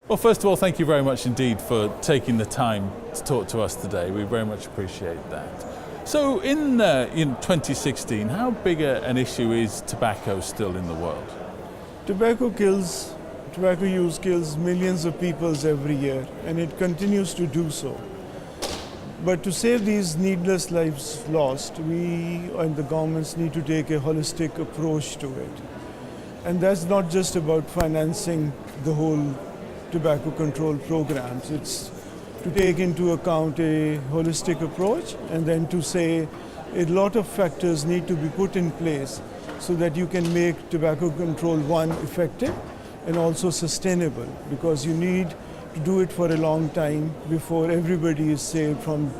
Well, first of all, thank you very much indeed for taking the time to talk to us today. We very much appreciate that. So in 2016, how big an issue is tobacco still in the world? Tobacco use kills millions of people every year, and it continues to do so. But to save these needless lives lost, we and the governments need to take a holistic approach to it. And that's not just about financing the whole tobacco control programs. It's to take into account a holistic approach and then to say a lot of factors need to be put in place so that you can make tobacco control, one, effective and also sustainable, because you need to do it for a long time before everybody is saved from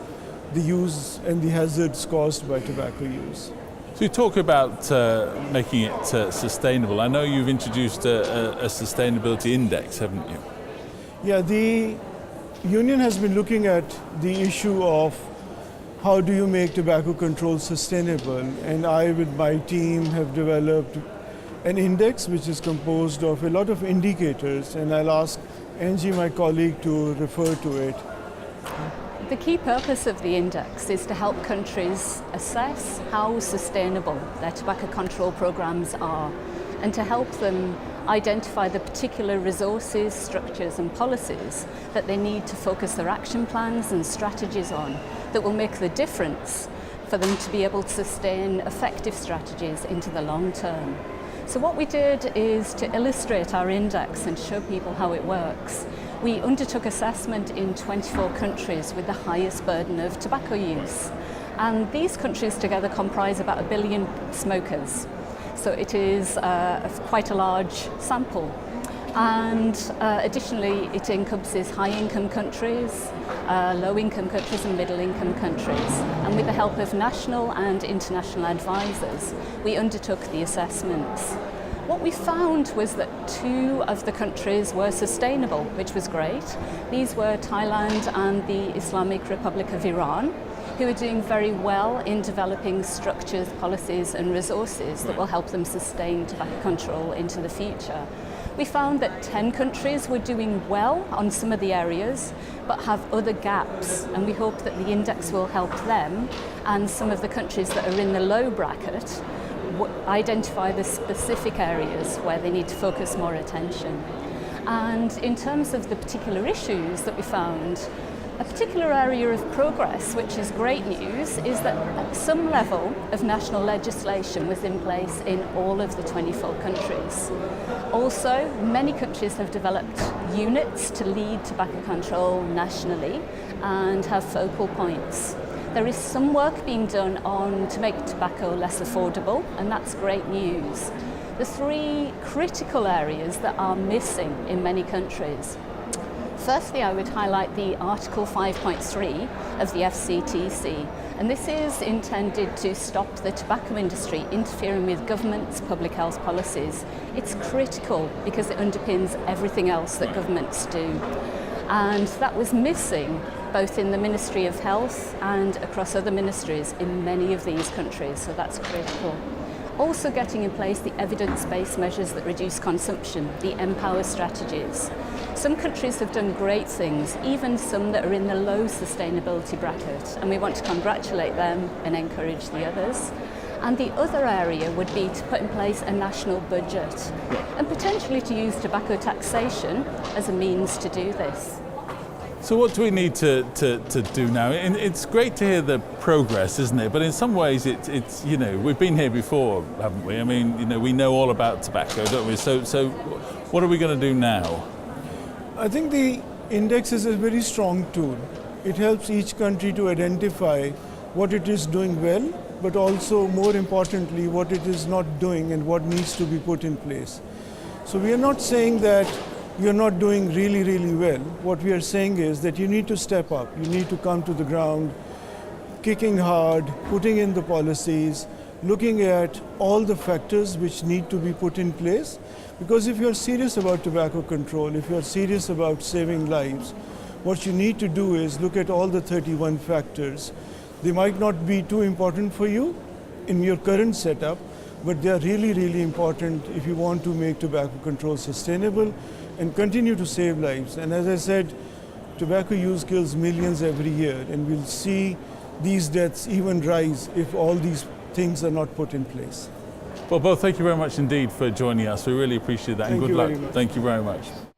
the use and the hazards caused by tobacco use. So you talk about making it sustainable. I know you've introduced a sustainability index, haven't you? Yeah, the Union has been looking at the issue of how do you make tobacco control sustainable, and I with my team have developed an index which is composed of a lot of indicators, and I'll ask Angie, my colleague, to refer to it. The key purpose of the index is to help countries assess how sustainable their tobacco control programs are, and to help them identify the particular resources, structures and policies that they need to focus their action plans and strategies on that will make the difference for them to be able to sustain effective strategies into the long term. So what we did is to illustrate our index and show people how it works. We undertook assessment in 24 countries with the highest burden of tobacco use. And these countries together comprise about 1 billion smokers. So it is quite a large sample. And additionally, it encompasses high-income countries, low-income countries and middle-income countries. And with the help of national and international advisors, we undertook the assessments. What we found was that 2 of the countries were sustainable, which was great. These were Thailand and the Islamic Republic of Iran, who are doing very well in developing structures, policies and resources that will help them sustain tobacco control into the future. We found that 10 countries were doing well on some of the areas, but have other gaps, and we hope that the index will help them and some of the countries that are in the low bracket identify the specific areas where they need to focus more attention. And in terms of the particular issues that we found, a particular area of progress, which is great news, is that some level of national legislation was in place in all of the 24 countries. Also, many countries have developed units to lead tobacco control nationally and have focal points. There is some work being done to make tobacco less affordable, and that's great news. The 3 critical areas that are missing in many countries. Firstly, I would highlight the Article 5.3 of the FCTC, and this is intended to stop the tobacco industry interfering with government's public health policies. It's critical because it underpins everything else that governments do. And that was missing both in the Ministry of Health and across other ministries in many of these countries, so that's critical. Also getting in place the evidence-based measures that reduce consumption, the Empower strategies. Some countries have done great things, even some that are in the low sustainability bracket, and we want to congratulate them and encourage the others. And the other area would be to put in place a national budget and potentially to use tobacco taxation as a means to do this. So what do we need to do now? And it's great to hear the progress, isn't it? But in some ways, it's we've been here before, haven't we? I mean, we know all about tobacco, don't we? So what are we going to do now? I think the index is a very strong tool. It helps each country to identify what it is doing well, but also more importantly, what it is not doing and what needs to be put in place. So we are not saying that you're not doing really, really well. What we are saying is that you need to step up. You need to come to the ground, kicking hard, putting in the policies, looking at all the factors which need to be put in place. Because if you're serious about tobacco control, if you're serious about saving lives, what you need to do is look at all the 31 factors. They might not be too important for you in your current setup, but they are really, really important if you want to make tobacco control sustainable and continue to save lives. And as I said, tobacco use kills millions every year, and we'll see these deaths even rise if all these things are not put in place. Well, both, thank you very much indeed for joining us. We really appreciate that, and Thank good you luck. very much. Thank you very much.